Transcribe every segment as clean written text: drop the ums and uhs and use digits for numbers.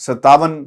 57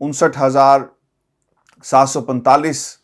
59,745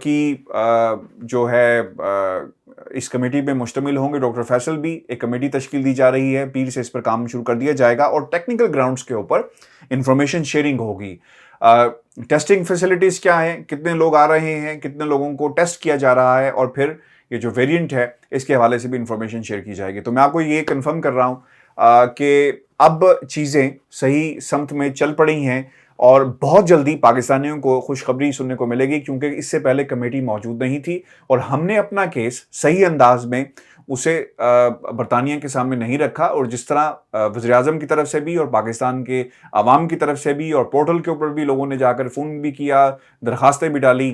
کی جو ہے اس کمیٹی میں مشتمل ہوں گے. ڈاکٹر فیصل بھی ایک کمیٹی تشکیل دی جا رہی ہے, پیر سے اس پر کام شروع کر دیا جائے گا اور ٹیکنیکل گراؤنڈز کے اوپر انفارمیشن شیئرنگ ہوگی. ٹیسٹنگ فیسلٹیز کیا ہیں, کتنے لوگ آ رہے ہیں, کتنے لوگوں کو ٹیسٹ کیا جا رہا ہے, اور پھر یہ جو ویریئنٹ ہے اس کے حوالے سے بھی انفارمیشن شیئر کی جائے گی. تو میں آپ کو یہ کنفرم کر رہا ہوں کہ اب چیزیں صحیح سمت میں چل پڑی ہیں اور بہت جلدی پاکستانیوں کو خوشخبری سننے کو ملے گی, کیونکہ اس سے پہلے کمیٹی موجود نہیں تھی اور ہم نے اپنا کیس صحیح انداز میں اسے برطانیہ کے سامنے نہیں رکھا. اور جس طرح وزیر اعظم کی طرف سے بھی اور پاکستان کے عوام کی طرف سے بھی اور پورٹل کے اوپر بھی لوگوں نے جا کر فون بھی کیا, درخواستیں بھی ڈالی,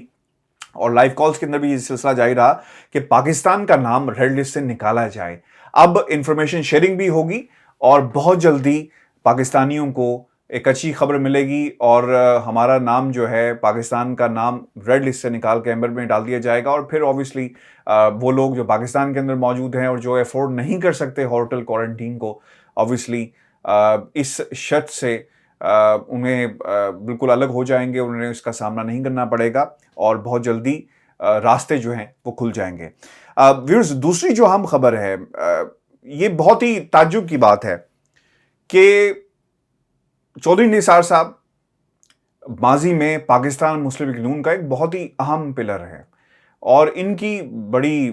اور لائیو کالز کے اندر بھی یہ سلسلہ جاری رہا کہ پاکستان کا نام ریڈ لسٹ سے نکالا جائے. اب انفارمیشن شیئرنگ بھی ہوگی اور بہت جلدی پاکستانیوں کو ایک اچھی خبر ملے گی, اور ہمارا نام جو ہے پاکستان کا نام ریڈ لسٹ سے نکال کے ایمبر میں ڈال دیا جائے گا. اور پھر اوبیسلی وہ لوگ جو پاکستان کے اندر موجود ہیں اور جو افورڈ نہیں کر سکتے ہوٹل کوارنٹین کو, اوبیسلی اس شرط سے انہیں بالکل الگ ہو جائیں گے, انہیں اس کا سامنا نہیں کرنا پڑے گا اور بہت جلدی راستے جو ہیں وہ کھل جائیں گے. ویورز, دوسری جو اہم خبر ہے, یہ بہت ہی تعجب کی بات ہے کہ چودھری نثار صاحب ماضی میں پاکستان مسلم لیگ نون کا ایک بہت ہی اہم پلر ہے اور ان کی بڑی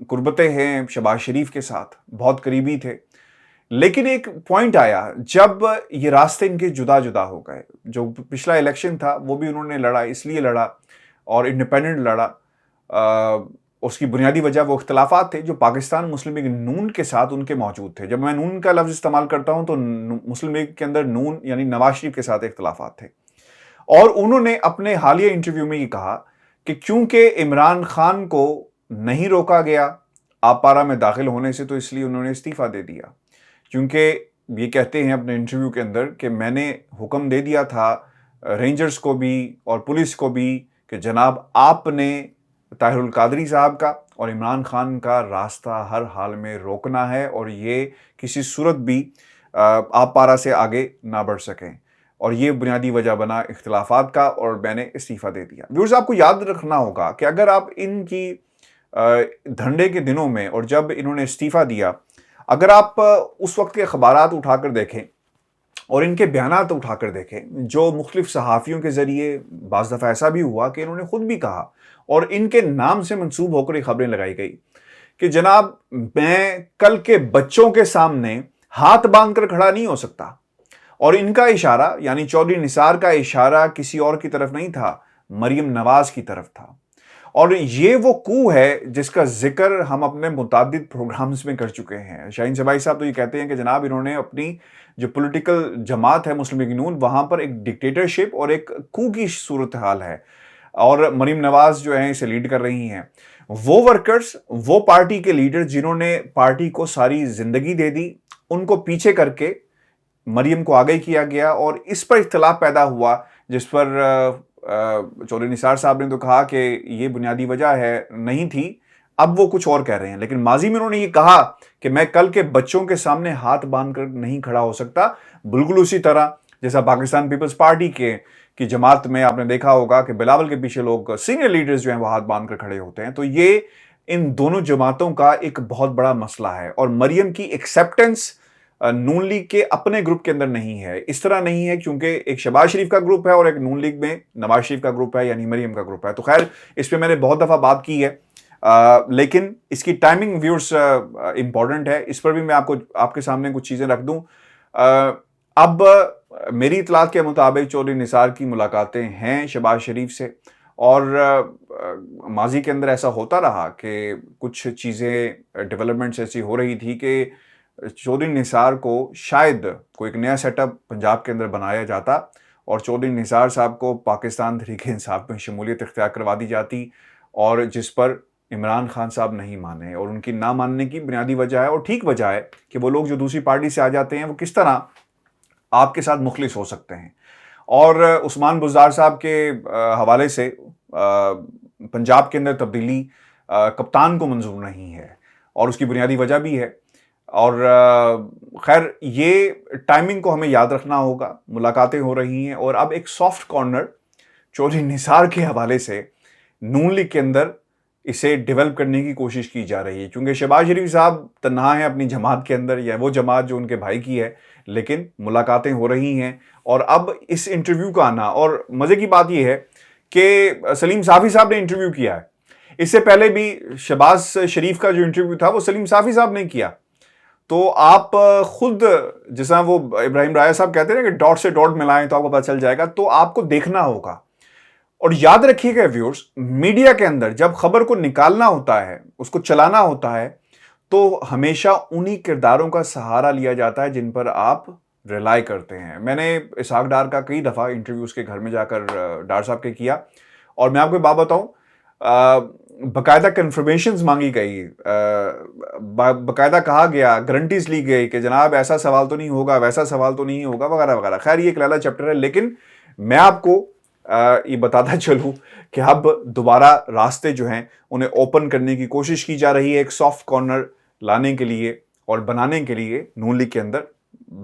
قربتیں ہیں شہباز شریف کے ساتھ, بہت قریبی تھے. لیکن ایک پوائنٹ آیا جب یہ راستے ان کے جدا جدا ہو گئے. جو پچھلا الیکشن تھا وہ بھی انہوں نے لڑا, اس لیے لڑا اور انڈیپینڈنٹ لڑا. اس کی بنیادی وجہ وہ اختلافات تھے جو پاکستان مسلم لیگ نون کے ساتھ ان کے موجود تھے. جب میں نون کا لفظ استعمال کرتا ہوں تو مسلم لیگ کے اندر نون یعنی نواز شریف کے ساتھ اختلافات تھے. اور انہوں نے اپنے حالیہ انٹرویو میں یہ کہا کہ کیونکہ عمران خان کو نہیں روکا گیا آپ پارا میں داخل ہونے سے, تو اس لیے انہوں نے استعفیٰ دے دیا. کیونکہ یہ کہتے ہیں اپنے انٹرویو کے اندر کہ میں نے حکم دے دیا تھا رینجرز کو بھی اور پولیس کو بھی کہ جناب آپ نے طاہر القادری صاحب کا اور عمران خان کا راستہ ہر حال میں روکنا ہے اور یہ کسی صورت بھی آپ پارا سے آگے نہ بڑھ سکیں, اور یہ بنیادی وجہ بنا اختلافات کا, اور میں نے استعفیٰ دے دیا. ویورز, آپ کو یاد رکھنا ہوگا کہ اگر آپ ان کی دھرنے کے دنوں میں اور جب انہوں نے استعفیٰ دیا, اگر آپ اس وقت کے اخبارات اٹھا کر دیکھیں اور ان کے بیانات اٹھا کر دیکھیں, جو مختلف صحافیوں کے ذریعے بعض دفعہ ایسا بھی ہوا کہ انہوں نے خود بھی کہا اور ان کے نام سے منسوب ہو کر یہ خبریں لگائی گئی کہ جناب میں کل کے بچوں کے سامنے ہاتھ باندھ کر کھڑا نہیں ہو سکتا. اور ان کا اشارہ یعنی چودھری نثار کا اشارہ کسی اور کی طرف نہیں تھا, مریم نواز کی طرف تھا. اور یہ وہ کو ہے جس کا ذکر ہم اپنے متعدد پروگرامز میں کر چکے ہیں. شاہین صبائی صاحب تو یہ کہتے ہیں کہ جناب انہوں نے اپنی جو پولیٹیکل جماعت ہے مسلم لیگ نون, وہاں پر ایک ڈکٹیٹرشپ اور ایک کو کی صورتحال ہے, اور مریم نواز جو ہیں اسے لیڈ کر رہی ہیں. وہ ورکرز, وہ پارٹی کے لیڈر جنہوں نے پارٹی کو ساری زندگی دے دی, ان کو پیچھے کر کے مریم کو آگے کیا گیا, اور اس پر اختلاف پیدا ہوا جس پر چودھری نثار صاحب نے تو کہا کہ یہ بنیادی وجہ ہے نہیں تھی, اب وہ کچھ اور کہہ رہے ہیں. لیکن ماضی میں انہوں نے یہ کہا کہ میں کل کے بچوں کے سامنے ہاتھ باندھ کر نہیں کھڑا ہو سکتا, بالکل اسی طرح جیسا پاکستان پیپلز پارٹی کی جماعت میں آپ نے دیکھا ہوگا کہ بلاول کے پیچھے لوگ سینئر لیڈرز جو ہیں وہ ہاتھ باندھ کر کھڑے ہوتے ہیں. تو یہ ان دونوں جماعتوں کا ایک بہت بڑا مسئلہ ہے, اور مریم کی ایکسیپٹنس نون لیگ کے اپنے گروپ کے اندر نہیں ہے. اس طرح نہیں ہے کیونکہ ایک شہباز شریف کا گروپ ہے اور ایک نون لیگ میں نواز شریف کا گروپ ہے یعنی مریم کا گروپ ہے. تو خیر, اس پہ میں نے بہت دفعہ بات کی ہے, لیکن اس کی ٹائمنگ ویورز امپورٹنٹ ہے. اس پر بھی میں آپ کے سامنے کچھ چیزیں رکھ دوں. اب میری اطلاعات کے مطابق چودھری نثار کی ملاقاتیں ہیں شہباز شریف سے, اور ماضی کے اندر ایسا ہوتا رہا کہ کچھ چیزیں ڈیولپمنٹس ایسی ہو رہی تھی کہ چودھری نثار کو شاید کوئی ایک نیا سیٹ اپ پنجاب کے اندر بنایا جاتا اور چودھری نثار صاحب کو پاکستان تحریک انصاف میں شمولیت اختیار کروا دی جاتی, اور جس پر عمران خان صاحب نہیں مانے. اور ان کی نہ ماننے کی بنیادی وجہ ہے اور ٹھیک وجہ ہے کہ وہ لوگ جو دوسری پارٹی سے آ جاتے ہیں وہ کس طرح آپ کے ساتھ مخلص ہو سکتے ہیں. اور عثمان بزدار صاحب کے حوالے سے پنجاب کے اندر تبدیلی کپتان کو منظور نہیں ہے, اور اس کی بنیادی وجہ بھی ہے. اور خیر, یہ ٹائمنگ کو ہمیں یاد رکھنا ہوگا. ملاقاتیں ہو رہی ہیں, اور اب ایک سافٹ کارنر چودھری نثار کے حوالے سے نون لیگ کے اندر اسے ڈیولپ کرنے کی کوشش کی جا رہی ہے، چونکہ شہباز شریف صاحب تنہا ہیں اپنی جماعت کے اندر، یا وہ جماعت جو ان کے بھائی کی ہے، لیکن ملاقاتیں ہو رہی ہیں. اور اب اس انٹرویو کا آنا، اور مزے کی بات یہ ہے کہ سلیم صافی صاحب نے انٹرویو کیا ہے. اس سے پہلے بھی شہباز شریف کا جو انٹرویو تھا وہ سلیم صافی صاحب نے کیا. تو آپ خود جیسا وہ ابراہیم رایا صاحب کہتے ہیں کہ ڈاٹ سے ڈاٹ ملائیں تو آپ کو پتہ چل جائے گا. تو آپ کو دیکھنا ہوگا اور یاد رکھیے گا ویورز، میڈیا کے اندر جب خبر کو نکالنا ہوتا ہے، اس کو چلانا ہوتا ہے، تو ہمیشہ انہی کرداروں کا سہارا لیا جاتا ہے جن پر آپ ریلائی کرتے ہیں. میں نے اسحاق ڈار کا کئی دفعہ انٹرویو اس کے گھر میں جا کر ڈار صاحب کے کیا، اور میں آپ کو ایک بات بتاؤں، باقاعدہ کنفرمیشنز مانگی گئی، باقاعدہ کہا گیا، گارنٹیز لی گئی کہ جناب ایسا سوال تو نہیں ہوگا، ویسا سوال تو نہیں ہوگا، وغیرہ وغیرہ. خیر یہ ایک لیلا چیپٹر ہے، لیکن میں آپ کو یہ بتاتا چلوں کہ اب دوبارہ راستے جو ہیں انہیں اوپن کرنے کی کوشش کی جا رہی ہے، ایک سافٹ کارنر لانے کے لیے اور بنانے کے لیے. نون لیگ کے اندر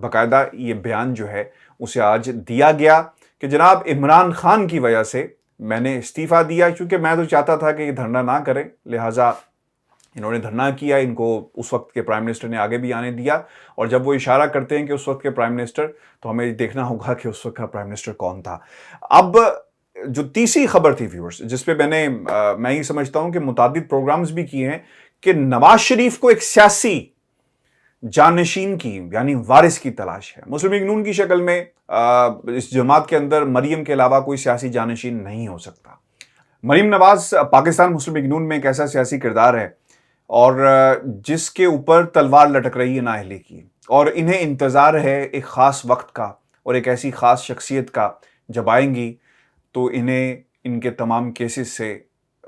باقاعدہ یہ بیان جو ہے اسے آج دیا گیا کہ جناب عمران خان کی وجہ سے میں نے استعفیٰ دیا، کیونکہ میں تو چاہتا تھا کہ یہ دھرنا نہ کریں، لہٰذا انہوں نے دھرنا کیا. ان کو اس وقت کے پرائم منسٹر نے آگے بھی آنے دیا، اور جب وہ اشارہ کرتے ہیں کہ اس وقت کے پرائم منسٹر، تو ہمیں دیکھنا ہوگا کہ اس وقت کا پرائم منسٹر کون تھا. اب جو تیسری خبر تھی ویورز، جس پہ میں یہ سمجھتا ہوں کہ متعدد پروگرامز بھی کیے ہیں، کہ نواز شریف کو ایک سیاسی جانشین کی، یعنی وارث کی تلاش ہے. مسلم لیگ نون کی شکل میں اس جماعت کے اندر مریم کے علاوہ کوئی سیاسی جانشین نہیں ہو سکتا. مریم نواز پاکستان مسلم لیگ نون میں ایک ایسا سیاسی کردار ہے اور جس کے اوپر تلوار لٹک رہی ہے نااہلی کی، اور انہیں انتظار ہے ایک خاص وقت کا اور ایک ایسی خاص شخصیت کا جب آئیں گی تو انہیں ان کے تمام کیسز سے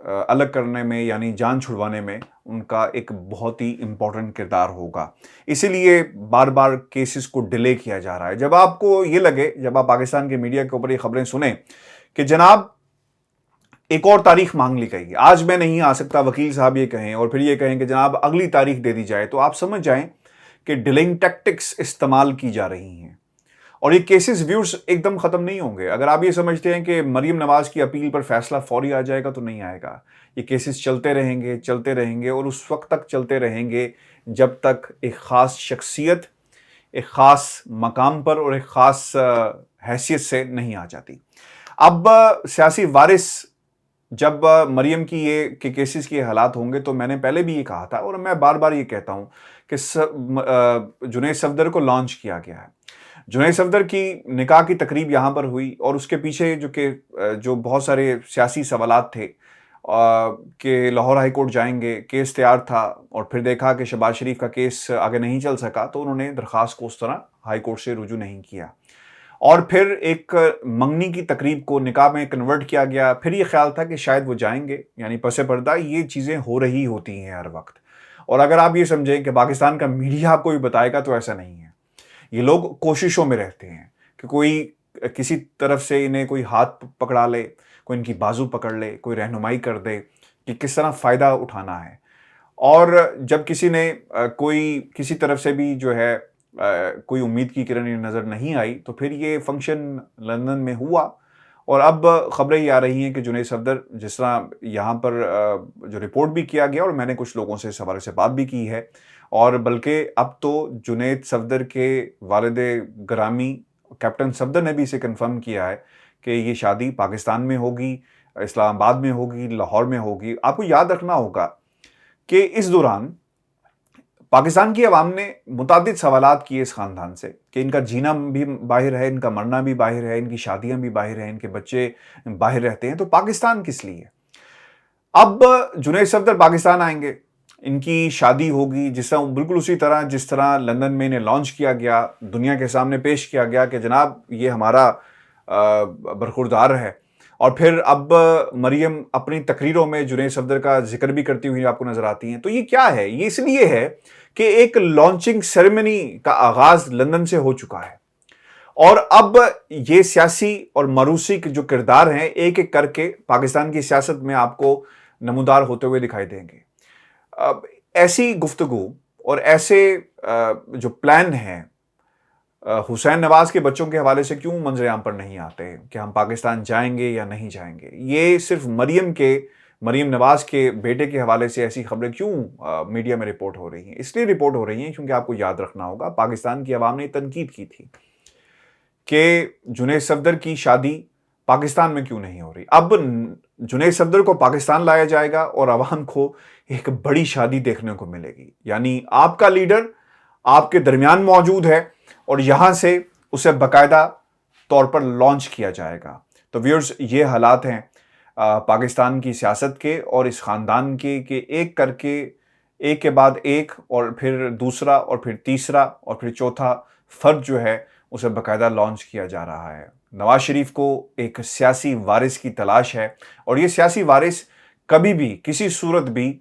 الگ کرنے میں، یعنی جان چھڑوانے میں ان کا ایک بہت ہی امپورٹنٹ کردار ہوگا. اسی لیے بار بار کیسز کو ڈیلے کیا جا رہا ہے. جب آپ کو یہ لگے، جب آپ پاکستان کے میڈیا کے اوپر یہ خبریں سنیں کہ جناب ایک اور تاریخ مانگ لی گئی، آج میں نہیں آ سکتا، وکیل صاحب یہ کہیں، اور پھر یہ کہیں کہ جناب اگلی تاریخ دے دی جائے، تو آپ سمجھ جائیں کہ ڈیلنگ ٹیکٹکس استعمال کی جا رہی ہیں. اور یہ کیسز ویورز ایک دم ختم نہیں ہوں گے. اگر آپ یہ سمجھتے ہیں کہ مریم نواز کی اپیل پر فیصلہ فوری آ جائے گا، تو نہیں آئے گا. یہ کیسز چلتے رہیں گے اور اس وقت تک چلتے رہیں گے جب تک ایک خاص شخصیت ایک خاص مقام پر اور ایک خاص حیثیت سے نہیں آ جاتی. اب سیاسی وارث جب مریم کی یہ کہ کیسز کے حالات ہوں گے، تو میں نے پہلے بھی یہ کہا تھا اور میں بار بار یہ کہتا ہوں کہ جنید صفدر کو لانچ کیا گیا ہے. جنید صفدر کی نکاح کی تقریب یہاں پر ہوئی، اور اس کے پیچھے جو بہت سارے سیاسی سوالات تھے کہ لاہور ہائی کورٹ جائیں گے، کیس تیار تھا، اور پھر دیکھا کہ شہباز شریف کا کیس آگے نہیں چل سکا، تو انہوں نے درخواست کو اس طرح ہائی کورٹ سے رجوع نہیں کیا، اور پھر ایک منگنی کی تقریب کو نکاح میں کنورٹ کیا گیا. پھر یہ خیال تھا کہ شاید وہ جائیں گے، یعنی پس پردہ یہ چیزیں ہو رہی ہوتی ہیں ہر وقت. اور اگر آپ یہ سمجھیں کہ پاکستان کا میڈیا آپ کو بھی بتائے گا، تو ایسا نہیں ہے. یہ لوگ کوششوں میں رہتے ہیں کہ کوئی کسی طرف سے انہیں کوئی ہاتھ پکڑا لے، کوئی ان کی بازو پکڑ لے، کوئی رہنمائی کر دے کہ کس طرح فائدہ اٹھانا ہے. اور جب کسی نے کسی طرف سے بھی جو ہے کوئی امید کی کرن نظر نہیں آئی، تو پھر یہ فنکشن لندن میں ہوا. اور اب خبریں یہ آ رہی ہیں کہ جنید صفدر، جس طرح یہاں پر جو رپورٹ بھی کیا گیا، اور میں نے کچھ لوگوں سے اس حوالے سے بات بھی کی ہے، اور بلکہ اب تو جنید صفدر کے والد گرامی کیپٹن صفدر نے بھی اسے کنفرم کیا ہے کہ یہ شادی پاکستان میں ہوگی، اسلام آباد میں ہوگی، لاہور میں ہوگی. آپ کو یاد رکھنا ہوگا کہ اس دوران پاکستان کی عوام نے متعدد سوالات کیے اس خاندان سے کہ ان کا جینا بھی باہر ہے، ان کا مرنا بھی باہر ہے، ان کی شادیاں بھی باہر ہیں، ان کے بچے باہر رہتے ہیں، تو پاکستان کس لیے؟ اب جنید صفدر پاکستان آئیں گے، ان کی شادی ہوگی، بالکل اسی طرح جس طرح لندن میں انہیں لانچ کیا گیا، دنیا کے سامنے پیش کیا گیا کہ جناب یہ ہمارا برخوردار ہے. اور پھر اب مریم اپنی تقریروں میں جنید صفدر کا ذکر بھی کرتی ہوئی آپ کو نظر آتی ہیں. تو یہ کیا ہے؟ یہ اس لیے ہے کہ ایک لانچنگ سیریمنی کا آغاز لندن سے ہو چکا ہے، اور اب یہ سیاسی اور موروثی کے جو کردار ہیں ایک ایک کر کے پاکستان کی سیاست میں آپ کو نمودار ہوتے ہوئے دکھائی دیں گے. ایسی گفتگو اور ایسے جو پلان ہیں حسین نواز کے بچوں کے حوالے سے کیوں منظر عام پر نہیں آتے کہ ہم پاکستان جائیں گے یا نہیں جائیں گے؟ یہ صرف مریم نواز کے بیٹے کے حوالے سے ایسی خبریں کیوں میڈیا میں رپورٹ ہو رہی ہیں؟ اس لیے رپورٹ ہو رہی ہیں کیونکہ آپ کو یاد رکھنا ہوگا پاکستان کی عوام نے تنقید کی تھی کہ جنید صفدر کی شادی پاکستان میں کیوں نہیں ہو رہی۔ اب جنید صفدر کو پاکستان لایا جائے گا اور عوام کو ایک بڑی شادی دیکھنے کو ملے گی، یعنی آپ کا لیڈر آپ کے درمیان موجود ہے اور یہاں سے اسے باقاعدہ طور پر لانچ کیا جائے گا۔ تو ویورز، یہ حالات ہیں پاکستان کی سیاست کے اور اس خاندان کے کہ ایک کر کے ایک کے بعد ایک اور پھر دوسرا اور پھر تیسرا اور پھر چوتھا فرد جو ہے اسے باقاعدہ لانچ کیا جا رہا ہے۔ نواز شریف کو ایک سیاسی وارث کی تلاش ہے اور یہ سیاسی وارث کبھی بھی کسی صورت بھی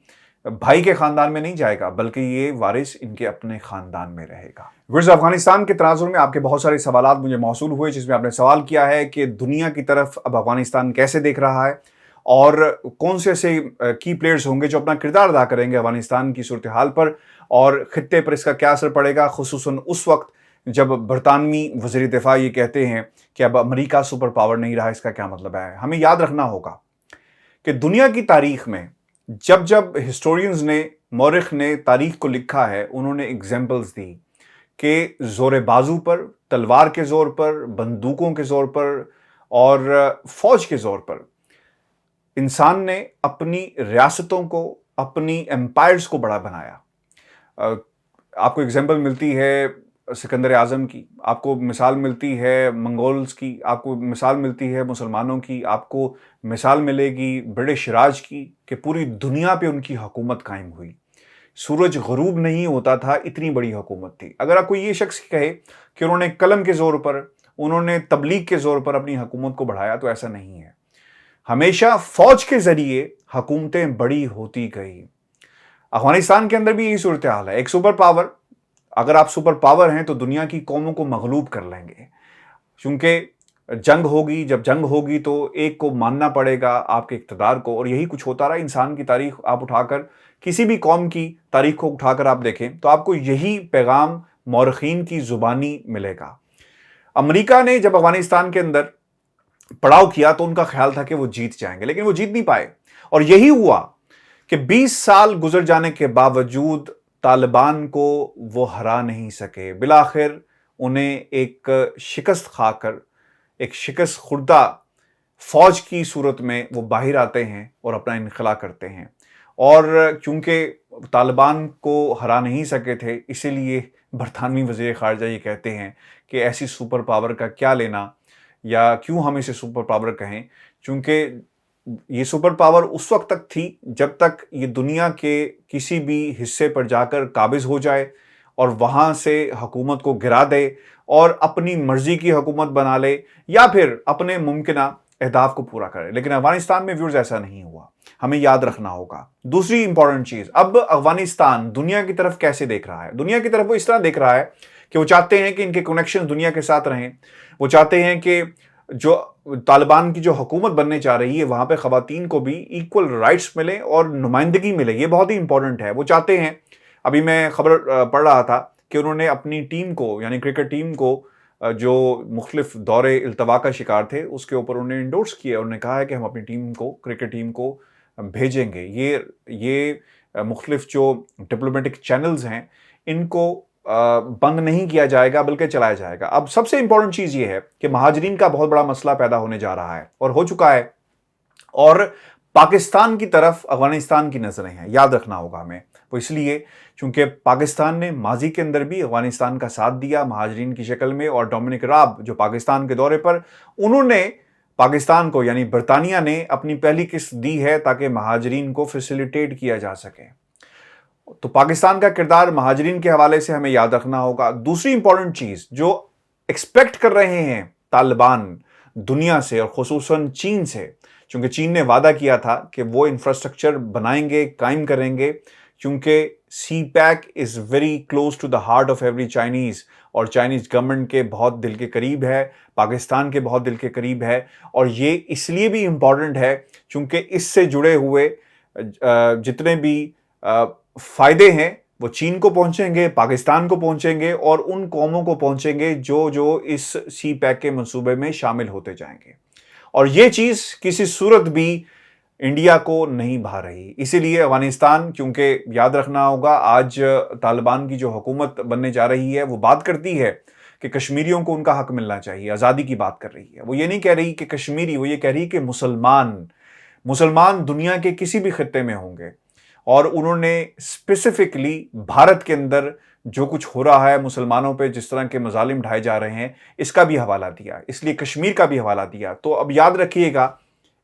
بھائی کے خاندان میں نہیں جائے گا، بلکہ یہ وارث ان کے اپنے خاندان میں رہے گا۔ ویورز، افغانستان کے تناظر میں آپ کے بہت سارے سوالات مجھے موصول ہوئے جس میں آپ نے سوال کیا ہے کہ دنیا کی طرف اب افغانستان کیسے دیکھ رہا ہے اور کون سے ایسے کی پلیئرز ہوں گے جو اپنا کردار ادا کریں گے افغانستان کی صورتحال پر اور خطے پر اس کا کیا اثر پڑے گا، خصوصاً اس وقت جب برطانوی وزیر دفاع یہ کہتے ہیں کہ اب امریکہ سپر پاور نہیں رہا۔ اس کا کیا مطلب ہے؟ ہمیں یاد رکھنا ہوگا کہ دنیا کی تاریخ میں جب ہسٹورینز نے، مورخ نے تاریخ کو لکھا ہے، انہوں نے ایگزامپلز دی کہ زور بازو پر، تلوار کے زور پر، بندوقوں کے زور پر اور فوج کے زور پر انسان نے اپنی ریاستوں کو، اپنی ایمپائرز کو بڑا بنایا۔ آپ کو ایگزامپل ملتی ہے سکندر اعظم کی، آپ کو مثال ملتی ہے منگولز کی، آپ کو مثال ملتی ہے مسلمانوں کی، آپ کو مثال ملے گی برٹش راج کی کہ پوری دنیا پہ ان کی حکومت قائم ہوئی۔ سورج غروب نہیں ہوتا تھا، اتنی بڑی حکومت تھی۔ اگر آپ کو یہ شخص کہے کہ انہوں نے قلم کے زور پر، انہوں نے تبلیغ کے زور پر اپنی حکومت کو بڑھایا، تو ایسا نہیں ہے۔ ہمیشہ فوج کے ذریعے حکومتیں بڑی ہوتی گئی۔ افغانستان کے اندر بھی یہی صورتحال ہے۔ ایک سپر پاور، اگر آپ سپر پاور ہیں تو دنیا کی قوموں کو مغلوب کر لیں گے، کیونکہ جنگ ہوگی، جب جنگ ہوگی تو ایک کو ماننا پڑے گا آپ کے اقتدار کو، اور یہی کچھ ہوتا رہا۔ انسان کی تاریخ آپ اٹھا کر، کسی بھی قوم کی تاریخ کو اٹھا کر آپ دیکھیں تو آپ کو یہی پیغام مورخین کی زبانی ملے گا۔ امریکہ نے جب افغانستان کے اندر پڑاؤ کیا تو ان کا خیال تھا کہ وہ جیت جائیں گے، لیکن وہ جیت نہیں پائے، اور یہی ہوا کہ 20 سال گزر جانے کے باوجود طالبان کو وہ ہرا نہیں سکے۔ بالآخر انہیں ایک شکست کھا کر، ایک شکست خوردہ فوج کی صورت میں وہ باہر آتے ہیں اور اپنا انخلا کرتے ہیں۔ اور کیونکہ طالبان کو ہرا نہیں سکے تھے، اسی لیے برطانوی وزیر خارجہ یہ کہتے ہیں کہ ایسی سپر پاور کا کیا لینا، یا کیوں ہم اسے سپر پاور کہیں، چونکہ یہ سپر پاور اس وقت تک تھی جب تک یہ دنیا کے کسی بھی حصے پر جا کر قابض ہو جائے اور وہاں سے حکومت کو گرا دے اور اپنی مرضی کی حکومت بنا لے، یا پھر اپنے ممکنہ اہداف کو پورا کرے۔ لیکن افغانستان میں ویورز ایسا نہیں ہوا، ہمیں یاد رکھنا ہوگا۔ دوسری امپورٹنٹ چیز، اب افغانستان دنیا کی طرف کیسے دیکھ رہا ہے؟ دنیا کی طرف وہ اس طرح دیکھ رہا ہے کہ وہ چاہتے ہیں کہ ان کے کنیکشن دنیا کے ساتھ رہیں۔ وہ چاہتے ہیں کہ جو طالبان کی جو حکومت بننے چاہ رہی ہے وہاں پہ خواتین کو بھی ایکول رائٹس ملیں اور نمائندگی ملے، یہ بہت ہی امپورٹنٹ ہے۔ وہ چاہتے ہیں، ابھی میں خبر پڑھ رہا تھا کہ انہوں نے اپنی ٹیم کو، یعنی کرکٹ ٹیم کو جو مختلف دورے التوا کا شکار تھے، اس کے اوپر انہوں نے انڈورس کیا، انہوں نے کہا ہے کہ ہم اپنی ٹیم کو، کرکٹ ٹیم کو بھیجیں گے۔ یہ مختلف جو ڈپلومیٹک چینلز ہیں ان کو بند نہیں کیا جائے گا بلکہ چلایا جائے گا۔ اب سب سے امپورٹنٹ چیز یہ ہے کہ مہاجرین کا بہت بڑا مسئلہ پیدا ہونے جا رہا ہے اور ہو چکا ہے، اور پاکستان کی طرف افغانستان کی نظریں ہیں، یاد رکھنا ہوگا ہمیں۔ وہ اس لیے چونکہ پاکستان نے ماضی کے اندر بھی افغانستان کا ساتھ دیا مہاجرین کی شکل میں، اور ڈومینک راب جو پاکستان کے دورے پر، انہوں نے پاکستان کو، یعنی برطانیہ نے اپنی پہلی قسط دی ہے تاکہ مہاجرین کو فیسیلیٹیٹ کیا جا سکے۔ تو پاکستان کا کردار مہاجرین کے حوالے سے ہمیں یاد رکھنا ہوگا۔ دوسری امپورٹنٹ چیز جو ایکسپیکٹ کر رہے ہیں طالبان دنیا سے اور خصوصاً چین سے، چونکہ چین نے وعدہ کیا تھا کہ وہ انفراسٹرکچر بنائیں گے، قائم کریں گے، کیونکہ CPEC is very close to the heart of every Chinese, اور چائنیز گورنمنٹ کے بہت دل کے قریب ہے، پاکستان کے بہت دل کے قریب ہے، اور یہ اس لیے بھی امپورٹنٹ ہے چونکہ اس سے جڑے ہوئے جتنے بھی فائدے ہیں وہ چین کو پہنچیں گے، پاکستان کو پہنچیں گے اور ان قوموں کو پہنچیں گے جو اس سی پیک کے منصوبے میں شامل ہوتے جائیں گے، اور یہ چیز کسی صورت بھی انڈیا کو نہیں بھا رہی۔ اسی لیے افغانستان، کیونکہ یاد رکھنا ہوگا آج طالبان کی جو حکومت بننے جا رہی ہے وہ بات کرتی ہے کہ کشمیریوں کو ان کا حق ملنا چاہیے، آزادی کی بات کر رہی ہے۔ وہ یہ نہیں کہہ رہی کہ کشمیری، وہ یہ کہہ رہی کہ مسلمان دنیا کے کسی بھی خطے میں ہوں گے، اور انہوں نے اسپیسیفکلی بھارت کے اندر جو کچھ ہو رہا ہے مسلمانوں پہ، جس طرح کے مظالم ڈھائے جا رہے ہیں، اس کا بھی حوالہ دیا، اس لیے کشمیر کا بھی حوالہ دیا۔ تو اب یاد رکھیے گا،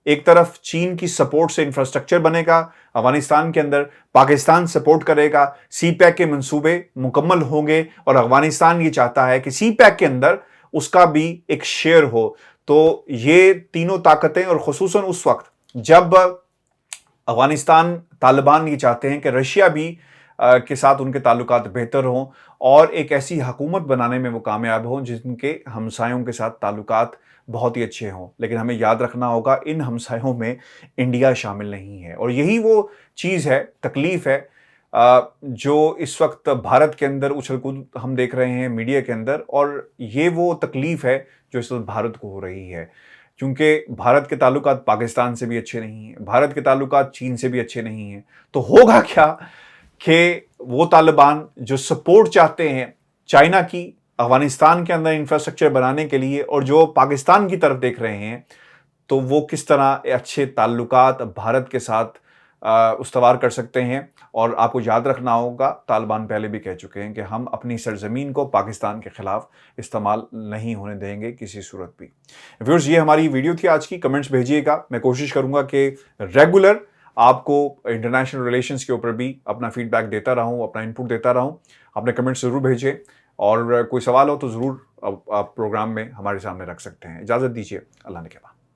ایک طرف چین کی سپورٹ سے انفراسٹرکچر بنے گا افغانستان کے اندر، پاکستان سپورٹ کرے گا، سی پیک کے منصوبے مکمل ہوں گے، اور افغانستان یہ چاہتا ہے کہ سی پیک کے اندر اس کا بھی ایک شیئر ہو۔ تو یہ تینوں طاقتیں، اور خصوصاً اس وقت جب افغانستان طالبان یہ چاہتے ہیں کہ رشیا بھی کے ساتھ ان کے تعلقات بہتر ہوں، اور ایک ایسی حکومت بنانے میں وہ کامیاب ہوں جن کے ہمسایوں کے ساتھ تعلقات بہت ہی اچھے ہوں، لیکن ہمیں یاد رکھنا ہوگا ان ہمسایوں میں انڈیا شامل نہیں ہے، اور یہی وہ چیز ہے، تکلیف ہے جو اس وقت بھارت کے اندر اچھل کود ہم دیکھ رہے ہیں میڈیا کے اندر، اور یہ وہ تکلیف ہے جو اس وقت بھارت کو ہو رہی ہے، کیونکہ بھارت کے تعلقات پاکستان سے بھی اچھے نہیں ہیں، بھارت کے تعلقات چین سے بھی اچھے نہیں ہیں۔ تو ہوگا کیا کہ وہ طالبان جو سپورٹ چاہتے ہیں چائنا کی افغانستان کے اندر انفراسٹرکچر بنانے کے لیے، اور جو پاکستان کی طرف دیکھ رہے ہیں، تو وہ کس طرح اچھے تعلقات بھارت کے ساتھ استوار کر سکتے ہیں۔ اور آپ کو یاد رکھنا ہوگا، طالبان پہلے بھی کہہ چکے ہیں کہ ہم اپنی سرزمین کو پاکستان کے خلاف استعمال نہیں ہونے دیں گے کسی صورت بھی۔ ویورز، یہ ہماری ویڈیو تھی آج کی، کمنٹس بھیجیے گا، میں کوشش کروں گا کہ ریگولر آپ کو انٹرنیشنل ریلیشنز کے اوپر بھی اپنا فیڈ بیک دیتا رہوں، اپنا انپٹ دیتا رہوں۔ اپنے کمنٹس ضرور بھیجیں، اور کوئی سوال ہو تو ضرور آپ پروگرام میں ہمارے سامنے رکھ سکتے ہیں۔ اجازت دیجیے، اللہ نے کہا۔